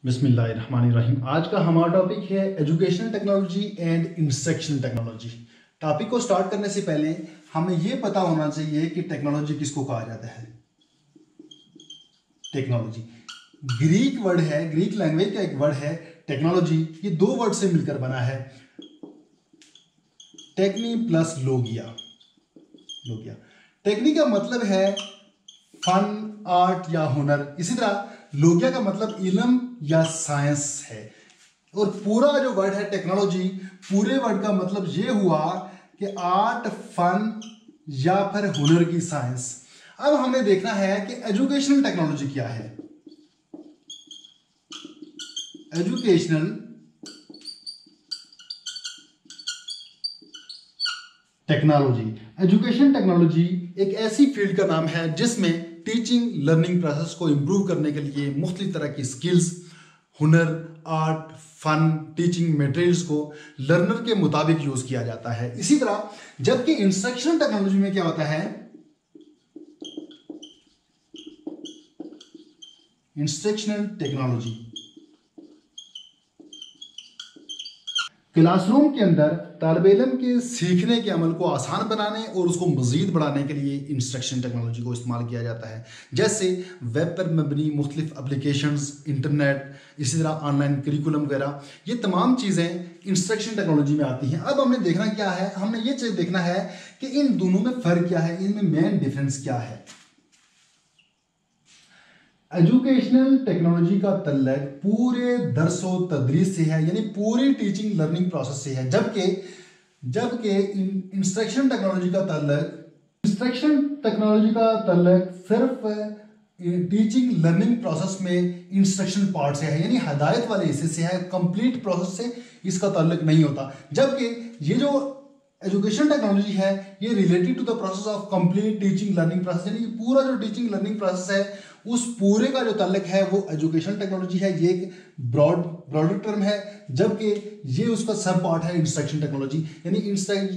बिस्मिल्लाहिर्रहमानिर्रहीम। आज का हमारा टॉपिक है educational technology and instructional technology. Topic को स्टार्ट करने से पहले हमें यह पता होना चाहिए कि टेक्नोलॉजी किसको कहा जाता है। टेक्नोलॉजी ग्रीक वर्ड है, ग्रीक लैंग्वेज का एक वर्ड है टेक्नोलॉजी। ये दो वर्ड से मिलकर बना है, टेक्नी प्लस लोगिया। टेक्नी का मतलब है फन, आर्ट या हुनर। इसी तरह लोगिया का मतलब इल्म या साइंस है। और पूरा जो वर्ड है टेक्नोलॉजी, पूरे वर्ड का मतलब ये हुआ कि आर्ट, फन या फिर हुनर की साइंस। अब हमें देखना है कि एजुकेशनल टेक्नोलॉजी क्या है। एजुकेशनल टेक्नोलॉजी, एजुकेशन टेक्नोलॉजी एक ऐसी फील्ड का नाम है जिसमें टीचिंग लर्निंग प्रोसेस को इंप्रूव करने के लिए मुख्तलिफ तरह की स्किल्स, हुनर, आर्ट, फन, टीचिंग मटेरियल्स को लर्नर के मुताबिक यूज किया जाता है। इसी तरह जबकि इंस्ट्रक्शनल टेक्नोलॉजी में क्या होता है, इंस्ट्रक्शनल टेक्नोलॉजी क्लासरूम के अंदर तालिब इल्म के सीखने के अमल को आसान बनाने और उसको मजीद बढ़ाने के लिए इंस्ट्रक्शन टेक्नोलॉजी को इस्तेमाल किया जाता है। जैसे वेब पर मबनी मुख्तलिफ एप्लीकेशंस, इंटरनेट, इसी तरह ऑनलाइन करिकुलम वगैरह, ये तमाम चीज़ें इंस्ट्रक्शन टेक्नोलॉजी में आती हैं। अब हमने देखना क्या है, हमने ये चीज़ देखना है कि इन दोनों में फ़र्क क्या है, इनमें मेन डिफरेंस क्या है। एजुकेशनल टेक्नोलॉजी का तल्लक पूरे दरसो तदरीस से है, यानी पूरी टीचिंग लर्निंग प्रोसेस से है। जबकि इंस्ट्रक्शन टेक्नोलॉजी का तल्लक सिर्फ टीचिंग लर्निंग प्रोसेस में इंस्ट्रक्शन पार्ट से है, यानी हदायत वाले हिस्से से है, कंप्लीट प्रोसेस से इसका ताल्लुक नहीं होता। जबकि ये जो एजुकेशन टेक्नोलॉजी है ये related to the process of complete teaching learning process, यानी पूरा जो टीचिंग लर्निंग प्रोसेस है उस पूरे का जो ताल्लुक है वो एजुकेशन टेक्नोलॉजी है। ये एक ब्रॉडर टर्म है, जबकि ये उसका सब पार्ट है इंस्ट्रक्शन टेक्नोलॉजी। यानी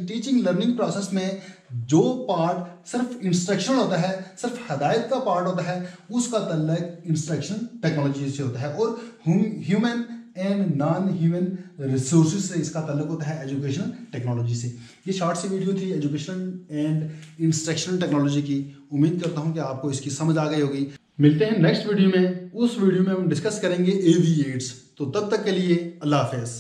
टीचिंग लर्निंग प्रोसेस में जो पार्ट सिर्फ इंस्ट्रक्शन होता है, सिर्फ हदायत का पार्ट होता है, उसका ताल्लुक इंस्ट्रक्शन टेक्नोलॉजी से होता है। और human and non human resources से इसका ताल्लुक होता है एजुकेशनल टेक्नोलॉजी से। ये शॉर्ट सी वीडियो थी एजुकेशन एंड इंस्ट्रक्शनल टेक्नोलॉजी की। उम्मीद करता हूँ कि आपको इसकी समझ आ गई होगी। मिलते हैं नेक्स्ट वीडियो में। उस वीडियो में हम डिस्कस करेंगे AV एड्स। तो तब तक के लिए अल्लाह हाफिज़।